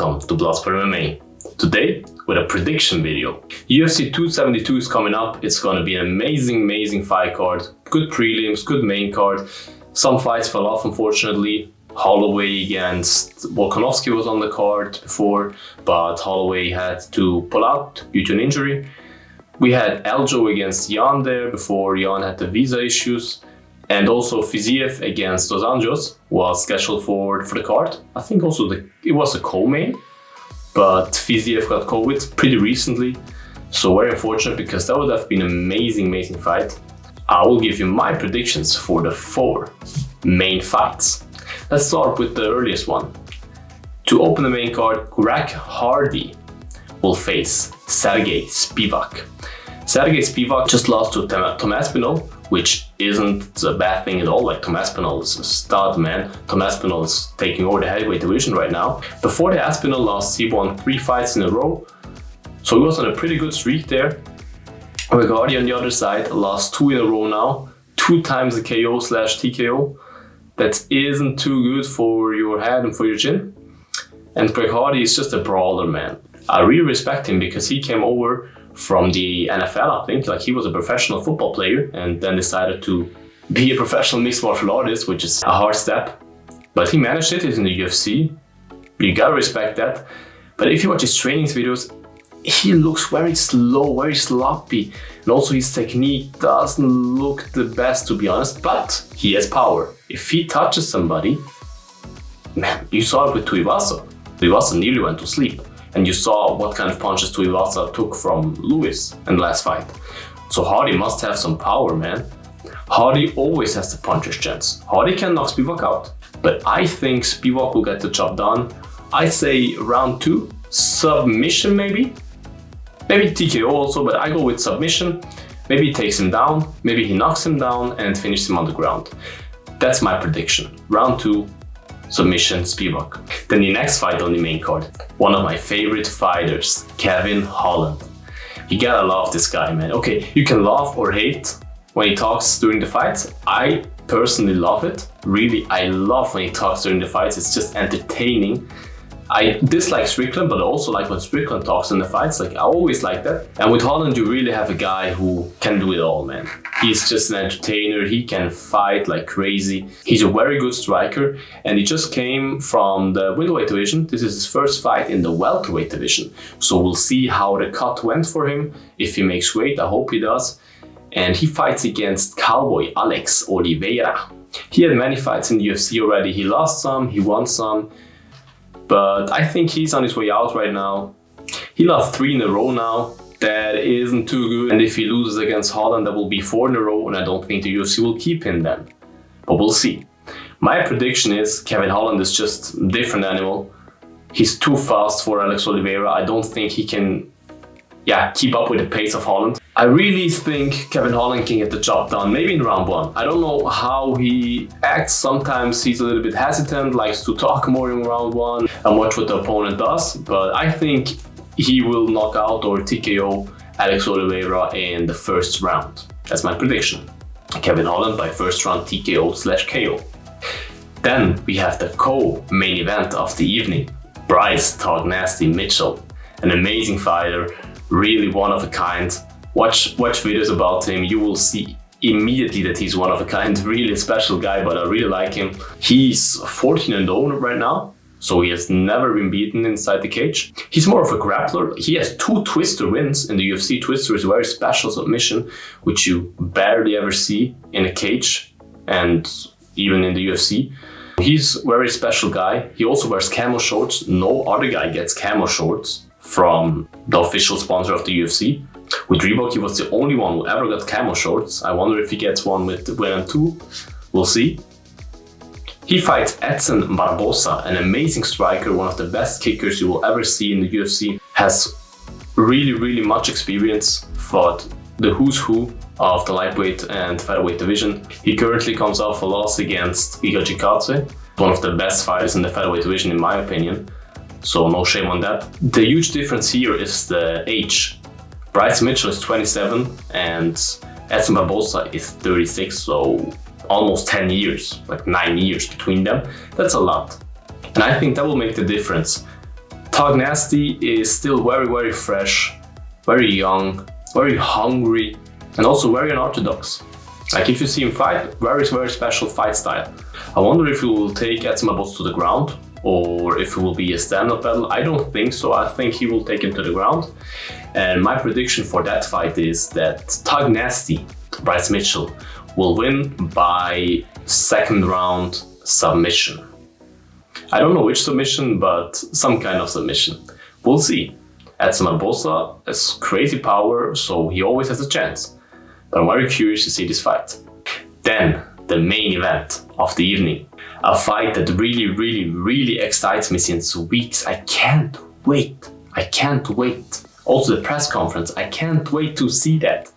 Welcome to Bloodsport MMA. Today, with a prediction video. UFC 272 is coming up. It's going to be an amazing fight card. Good prelims, good main card. Some fights fell off, unfortunately. Holloway against Volkanovski was on the card before, but Holloway had to pull out due to an injury. We had Aljo against Jan there before Jan had the visa issues. And also Fiziev against Dos Anjos was scheduled for the card. I think also it was a co-main, but Fiziev got COVID pretty recently. So very unfortunate, because that would have been an amazing fight. I will give you my predictions for the 4 main fights. Let's start with the earliest one. To open the main card, Greg Hardy will face Sergey Spivak. Sergey Spivak just lost to Tom Aspinall, which isn't a bad thing at all. Like, Tom Aspinall is a stud, man. Tom Aspinall is taking over the heavyweight division right now. Before the Aspinall loss, he won 3 fights in a row. So he was on a pretty good streak there. Hardy on the other side lost 2 in a row now. 2 times a KO/TKO. That isn't too good for your head and for your chin. And Greg Hardy is just a brawler, man. I really respect him because he came over from the NFL, I think. Like, he was a professional football player and then decided to be a professional mixed martial artist, which is a hard step. But he managed it in the UFC. You gotta respect that. But if you watch his trainings videos, he looks very slow, very sloppy. And also his technique doesn't look the best, to be honest, but he has power. If he touches somebody, man, you saw it with Tuivasa. Tuivasa nearly went to sleep. And you saw what kind of punches Tuivasa took from Lewis in the last fight. So Hardy must have some power, man. Hardy always has the puncher's chance. Hardy can knock Spivak out. But I think Spivak will get the job done. I say round 2, submission maybe. Maybe TKO also, but I go with submission. Maybe he takes him down, maybe he knocks him down and finishes him on the ground. That's my prediction. Round 2, submission, Spivak. Then the next fight on the main card, one of my favorite fighters, Kevin Holland. You gotta love this guy, man. Okay, you can love or hate when he talks during the fights. I personally love it. Really, I love when he talks during the fights. It's just entertaining. I dislike Strickland, but I also like when Strickland talks in the fights. Like, I always like that. And with Holland, you really have a guy who can do it all, man. He's just an entertainer. He can fight like crazy. He's a very good striker, and he just came from the middleweight division. This is his first fight in the welterweight division. So we'll see how the cut went for him. If he makes weight, I hope he does. And he fights against Cowboy Alex Oliveira. He had many fights in the UFC already. He lost some, he won some. But I think he's on his way out right now. He lost 3 in a row now. That isn't too good. And if he loses against Holland, that will be 4 in a row. And I don't think the UFC will keep him then. But we'll see. My prediction is Kevin Holland is just a different animal. He's too fast for Alex Oliveira. I don't think he can keep up with the pace of Holland. I really think Kevin Holland can get the job done, maybe in round 1. I don't know how he acts. Sometimes he's a little bit hesitant, likes to talk more in round 1 and watch what the opponent does. But I think he will knock out or TKO Alex Oliveira in the first round. That's my prediction. Kevin Holland by first round TKO/KO. Then we have the co-main event of the evening. Bryce Talk Nasty Mitchell, an amazing fighter. Really one of a kind. Watch videos about him. You will see immediately that he's one of a kind. Really a special guy, but I really like him. He's 14-0 right now, so he has never been beaten inside the cage. He's more of a grappler. He has 2 Twister wins in the UFC. Twister is a very special submission, which you barely ever see in a cage and even in the UFC. He's a very special guy. He also wears camo shorts. No other guy gets camo shorts from the official sponsor of the UFC. With Reebok, he was the only one who ever got camo shorts. I wonder if he gets one with Win 2. We'll see. He fights Edson Barbosa, an amazing striker, one of the best kickers you will ever see in the UFC. Has really much experience, fought the who's who of the lightweight and featherweight division. He currently comes off a loss against Iga Chikadze, one of the best fighters in the featherweight division in my opinion. So no shame on that. The huge difference here is the age. Bryce Mitchell is 27 and Edson Barbosa is 36, so almost 10 years, like 9 years between them. That's a lot. And I think that will make the difference. Tug Nasty is still very, very fresh, very young, very hungry, and also very unorthodox. Like if you see him fight, very, very special fight style. I wonder if he will take Edson Barbosa to the ground or if it will be a stand-up battle. I don't think so. I think he will take him to the ground. And my prediction for that fight is that Tug Nasty, Bryce Mitchell, will win by second round submission. I don't know which submission, but some kind of submission. We'll see. Edson Barbosa has crazy power, so he always has a chance. But I'm very curious to see this fight. Then, the main event of the evening. A fight that really, really, really excites me since weeks. I can't wait. I can't wait. Also the press conference, I can't wait to see that.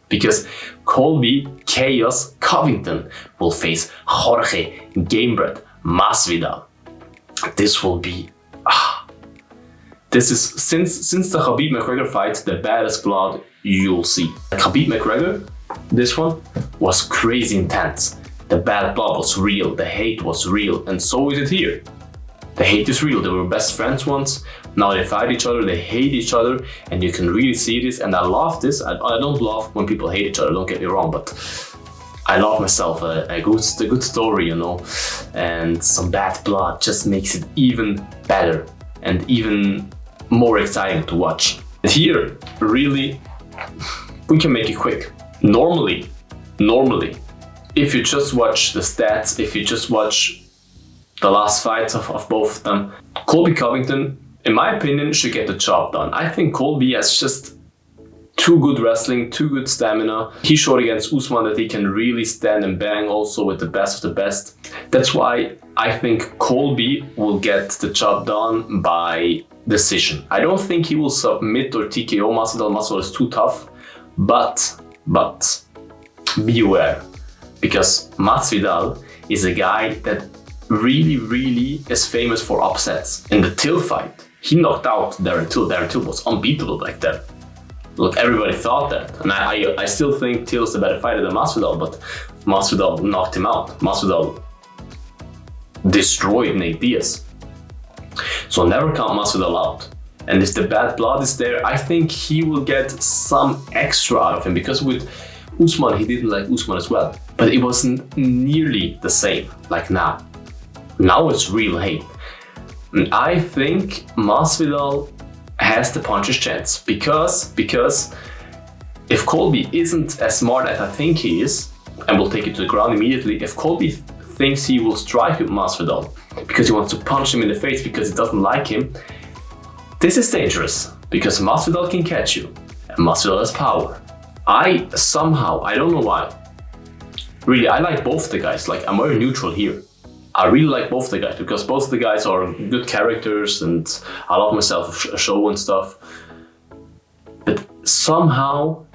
Because Colby Chaos Covington will face Jorge Gamebred Masvidal. This will be... This is, since the Khabib McGregor fight, the baddest blood you'll see. Khabib McGregor, this one, was crazy intense. The bad blood was real, the hate was real, and so is it here. The hate is real, they were best friends once, now they fight each other, they hate each other, and you can really see this, and I love this. I don't love when people hate each other, don't get me wrong, but I love myself a good story, you know, and some bad blood just makes it even better and even more exciting to watch. Here, really, we can make it quick. Normally, if you just watch the stats, if you just watch the last fights of both of them, Colby Covington, in my opinion, should get the job done. I think Colby has just too good wrestling, too good stamina. He showed against Usman that he can really stand and bang also with the best of the best. That's why I think Colby will get the job done by decision. I don't think he will submit or TKO Masvidal. Masvidal is too tough, but be aware, because Masvidal is a guy that really is famous for upsets. In the Till fight, he knocked out Darren Till. Darren Till was unbeatable back then. Look, everybody thought that, and I still think Till's the better fighter than Masvidal, but Masvidal knocked him out. Masvidal destroyed Nate Diaz. So never count Masvidal out. And if the bad blood is there, I think he will get some extra out of him, because with Usman, he didn't like Usman as well. But it wasn't nearly the same like now. Now it's real hate. And I think Masvidal has the puncher's chance, because if Colby isn't as smart as I think he is, and will take it to the ground immediately, if Colby thinks he will strike with Masvidal because he wants to punch him in the face because he doesn't like him, this is dangerous, because Masvidal can catch you, and Masvidal has power. I don't know why, really, I like both the guys. Like, I'm very neutral here. I really like both the guys, because both the guys are good characters, and I love myself a show and stuff. But somehow,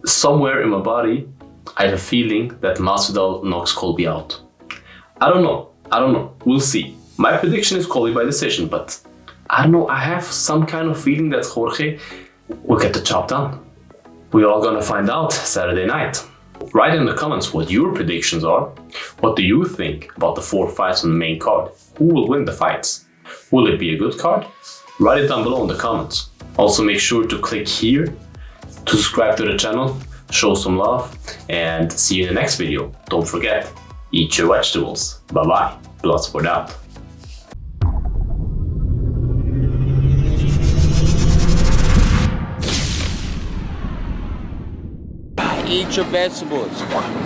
somewhere in my body, I have a feeling that Masvidal knocks Colby out. I don't know, we'll see. My prediction is Colby by decision, but I don't know, I have some kind of feeling that Jorge will get the job done. We're all gonna find out Saturday night. Write in the comments what your predictions are. What do you think about the 4 fights on the main card? Who will win the fights? Will it be a good card? Write it down below in the comments. Also make sure to click here to subscribe to the channel, show some love, and see you in the next video. Don't forget, eat your vegetables. Bye bye. Bloodsport out. Eat your vegetables.